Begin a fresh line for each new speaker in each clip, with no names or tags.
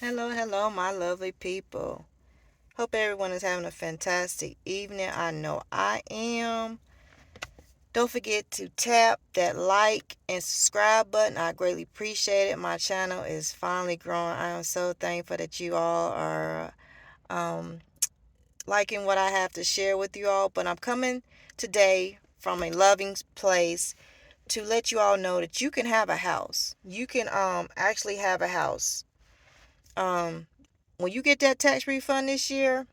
Hello, my lovely people. Hope everyone is having a fantastic evening. I know I am. Don't forget to tap that like and subscribe button. I greatly appreciate it. My channel is finally growing. I am so thankful that you all are um, liking what I have to share with you all. But I'm coming today from a loving place to let you all know that you can have a house. You can actually have a house. Um, when you get that tax refund this year,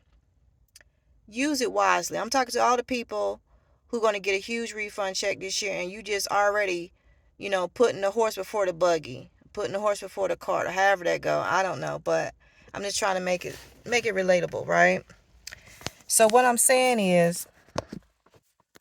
use it wisely. I'm talking to all the people who are going to get a huge refund check this year, and you just already, putting the horse before the buggy, putting the horse before the cart, or however that go. I don't know, but I'm just trying to make it relatable, right? So what I'm saying is,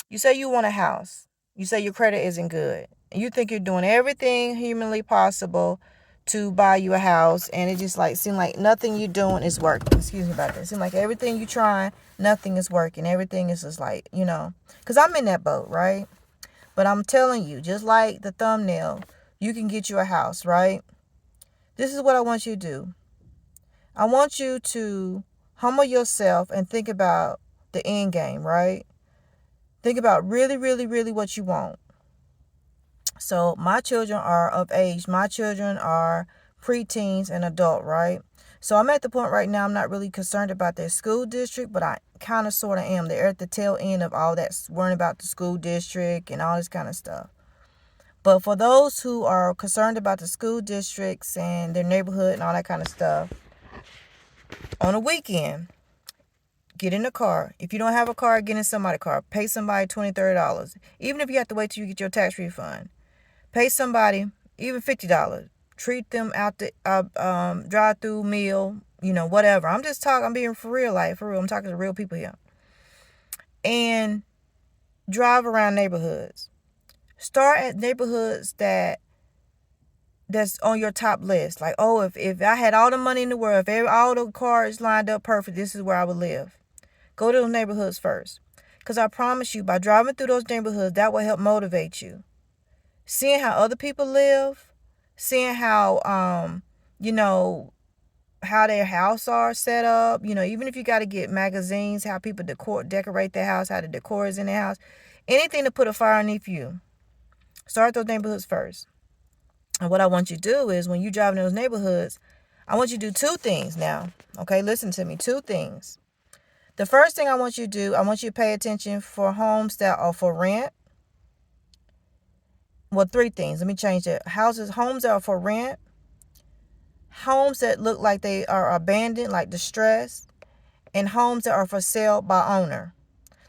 you say you want a house. You say your credit isn't good. And you think you're doing everything humanly possible to buy you a house, and it just like seem like nothing you're doing is working. Excuse me about that. It seem like everything you trying, nothing is working. Everything is just like, because I'm in that boat, right? But I'm telling you, just like the thumbnail, you can get you a house, right? This is what I want you to do. I want you to humble yourself and think about the end game, right? Think about really, really, really what you want. So my children are of age. My children are preteens and adult, right? So I'm at the point right now, I'm not really concerned about their school district, but I kind of sort of am. They're at the tail end of all that, worrying about the school district and all this kind of stuff. But for those who are concerned about the school districts and their neighborhood and all that kind of stuff, on a weekend, get in a car. If you don't have a car, get in somebody's car. Pay somebody $20, $30. Even if you have to wait till you get your tax refund. Pay somebody even $50. Treat them out the drive-through meal, whatever. I'm just talking. I'm being for real, like for real. I'm talking to real people here. And drive around neighborhoods. Start at neighborhoods that's on your top list. Like, oh, if I had all the money in the world, if all the cars lined up perfect, this is where I would live. Go to those neighborhoods first. Because I promise you, by driving through those neighborhoods, that will help motivate you. Seeing how other people live, seeing how how their house are set up, even if you got to get magazines, how people decorate their house, how the decor is in their house, anything to put a fire underneath you. Start those neighborhoods first. And what I want you to do is, when you drive in those neighborhoods, I want you to do two things now. Okay, listen to me. Two things. The first thing I want you to do, I want you to pay attention for homes that are for rent. Well, three things. Let me change it. Homes that are for rent, homes that look like they are abandoned, like distressed, and homes that are for sale by owner.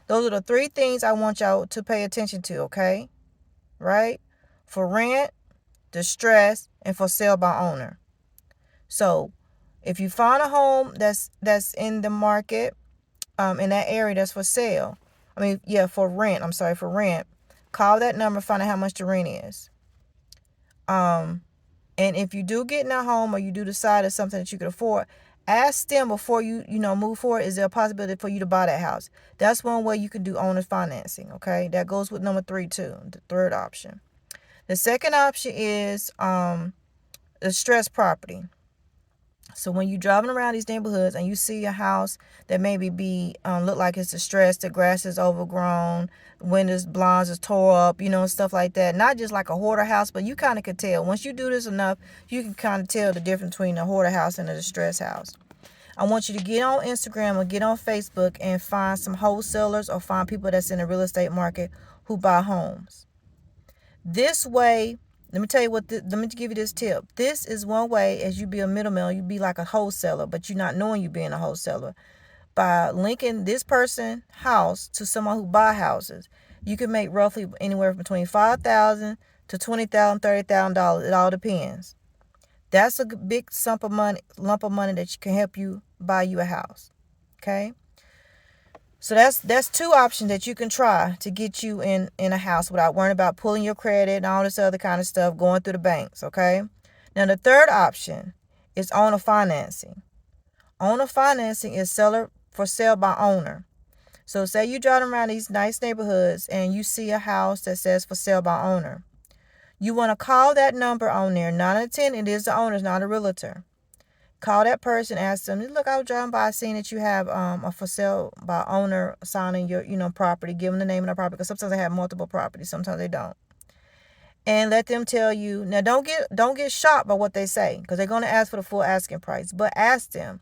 Those are the three things I want y'all to pay attention to, okay? Right? For rent, distress, and for sale by owner. So, if you find a home that's in the market, in that area that's for sale, for rent. I'm sorry, for rent. Call that number, find out how much the rent is. And if you do get in a home, or you do decide it's something that you can afford, ask them before you move forward, is there a possibility for you to buy that house? That's one way you can do owner financing, okay? That goes with number 3 too, the third option. The second option is the stress property. So when you're driving around these neighborhoods and you see a house that maybe look like it's distressed, the grass is overgrown, windows, blinds is tore up, stuff like that. Not just like a hoarder house, but you kind of can tell. Once you do this enough, you can kind of tell the difference between a hoarder house and a distressed house. I want you to get on Instagram or get on Facebook and find some wholesalers or find people that's in the real estate market who buy homes. This way, let me tell you let me give you this tip. This is one way, as you be a middleman, you be like a wholesaler, but you're not knowing you being a wholesaler. By linking this person house to someone who buy houses, you can make roughly anywhere between $5,000 to $20,000, $30,000. It all depends. That's a big lump of money that can help you buy you a house. Okay? So that's two options that you can try to get you in a house without worrying about pulling your credit and all this other kind of stuff going through the banks, okay? Now the third option is owner financing. Owner financing is seller for sale by owner. So say you driving around these nice neighborhoods and you see a house that says for sale by owner. You want to call that number on there. 9 out of 10, it is the owner, it's not a realtor. Call that person, ask them, look, I was driving by, seeing that you have a for sale by owner sign in your, property. Give them the name of the property, because sometimes they have multiple properties, sometimes they don't. And let them tell you. Now, don't get shocked by what they say, because they're going to ask for the full asking price. But ask them,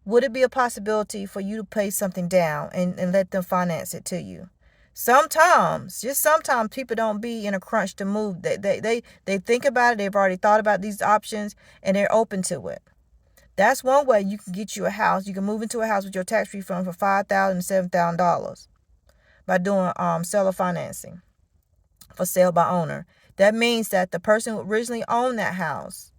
would it be a possibility for you to pay something down and let them finance it to you? Sometimes, just sometimes, people don't be in a crunch to move. They think about it. They've already thought about these options, and they're open to it. That's one way you can get you a house. You can move into a house with your tax refund for $5,000 to $7,000 by doing seller financing for sale by owner. That means that the person who originally owned that house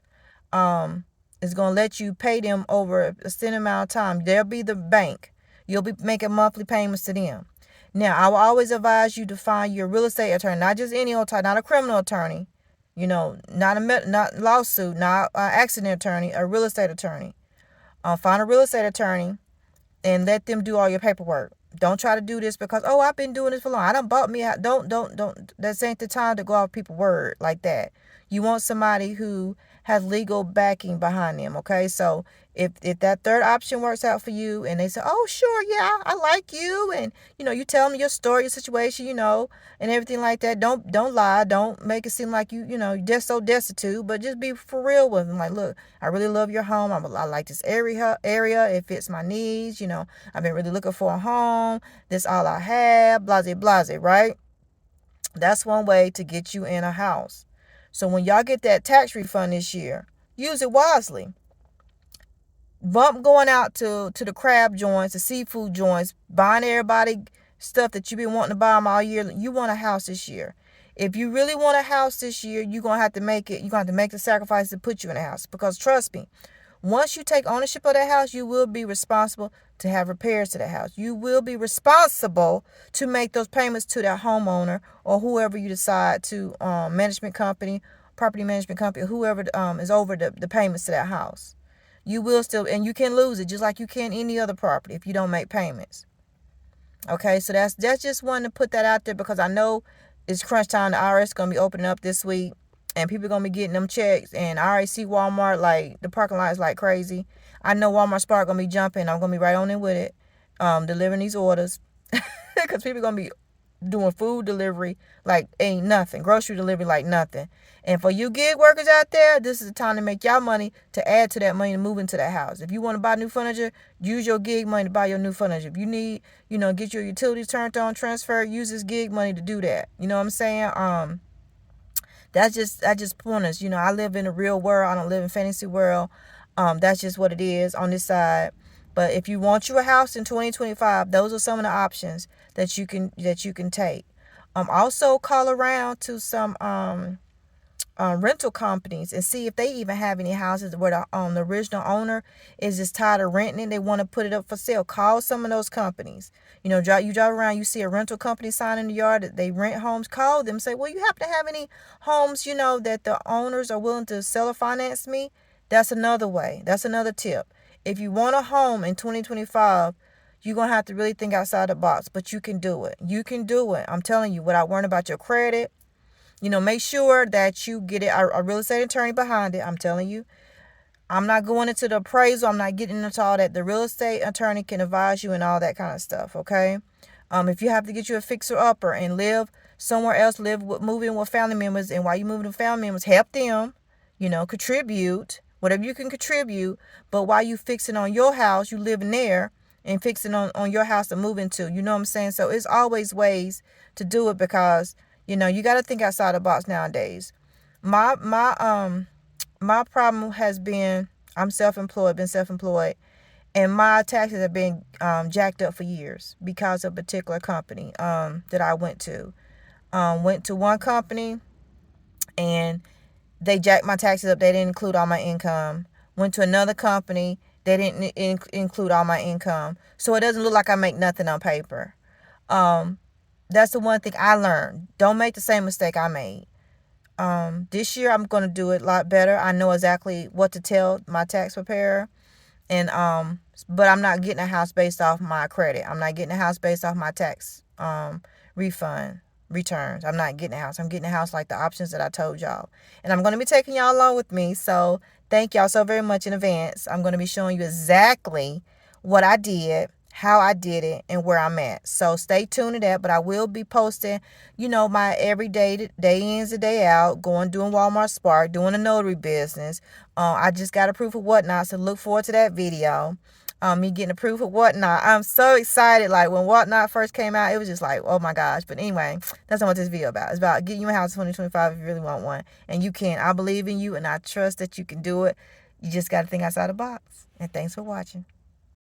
is going to let you pay them over a extended amount of time. They'll be the bank. You'll be making monthly payments to them. Now, I will always advise you to find your real estate attorney, not just any old type, not a criminal attorney, not lawsuit, not an accident attorney, a real estate attorney. Find a real estate attorney and let them do all your paperwork. Don't try to do this because, I've been doing this for long. I done bought me out. Don't. That ain't the time to go off people's word like that. You want somebody who has legal backing behind them, okay? So if that third option works out for you and they say, sure, yeah, I like you, and, you tell them your story, your situation, and everything like that, don't lie. Don't make it seem like you're just so destitute, but just be for real with them. Like, look, I really love your home. I like this area. It fits my needs. I've been really looking for a home. This all I have, blase, blase, right? That's one way to get you in a house. So when y'all get that tax refund this year, use it wisely. Bump going out to the crab joints, the seafood joints, buying everybody stuff that you've been wanting to buy them all year. You want a house this year. If you really want a house this year, you're going to have to make it. You're going to have to make the sacrifice to put you in a house. Because trust me, once you take ownership of that house, you will be responsible to have repairs to that house. You will be responsible to make those payments to that homeowner or whoever you decide to, management company, property management company, whoever is over the payments to that house. You will still, and you can lose it just like you can any other property if you don't make payments. Okay, so that's just one to put that out there, because I know it's crunch time. The IRS is going to be opening up this week, and people are going to be getting them checks. And I already see Walmart, like, the parking lot is like crazy. I know Walmart Spark going to be jumping. I'm going to be right on in with it, delivering these orders, because people are going to be doing food delivery like ain't nothing, grocery delivery like nothing. And for you gig workers out there, this is the time to make y'all money, to add to that money to move into that house. If you want to buy new furniture, use your gig money to buy your new furniture. If you need, get your utilities turned on, transfer, use this gig money to do that. You know what I'm saying? That's just pointers. I live in the real world. I don't live in fantasy world. That's just what it is on this side. But if you want you a house in 2025, those are some of the options that you can take. Also call around to some rental companies and see if they even have any houses where the original owner is just tired of renting and they want to put it up for sale. Call some of those companies. You drive around, you see a rental company sign in the yard that they rent homes. Call them, say, well, you happen to have any homes that the owners are willing to sell or finance me? That's another way. That's another tip. If you want a home in 2025, you're going to have to really think outside the box, but you can do it. You can do it. I'm telling you, without worrying about your credit. Make sure that you get a real estate attorney behind it. I'm telling you. I'm not going into the appraisal. I'm not getting into all that. The real estate attorney can advise you and all that kind of stuff, okay? If you have to get you a fixer-upper and live somewhere else, move in with family members, and while you moving with family members, help them, contribute, whatever you can contribute. But while you fixing on your house, you living there and fixing on your house to move into. You know what I'm saying? So it's always ways to do it, because you got to think outside the box nowadays. My problem has been, I'm self-employed, and my taxes have been jacked up for years because of a particular company that I went to. Went to one company, and they jacked my taxes up. They didn't include all my income. Went to another company. They didn't include all my income. So it doesn't look like I make nothing on paper. That's the one thing I learned. Don't make the same mistake I made. This year I'm going to do it a lot better. I know exactly what to tell my tax preparer. And but I'm not getting a house based off my credit. I'm not getting a house based off my tax refund returns. I'm not getting a house. I'm getting a house like the options that I told y'all. And I'm going to be taking y'all along with me. So Thank y'all so very much in advance. I'm going to be showing you exactly what I did, how I did it, and where I'm at. So stay tuned to that. But I will be posting, my everyday day ins and day out, doing Walmart Spark, doing a notary business. I just got approved for Whatnot, so look forward to that video. Me getting approved for Whatnot. I'm so excited. Like when Whatnot first came out, it was just like, oh my gosh. But anyway, that's not what this video about. It's about getting you a house in 2025 if you really want one. And you can. I believe in you and I trust that you can do it. You just got to think outside the box. And thanks for watching.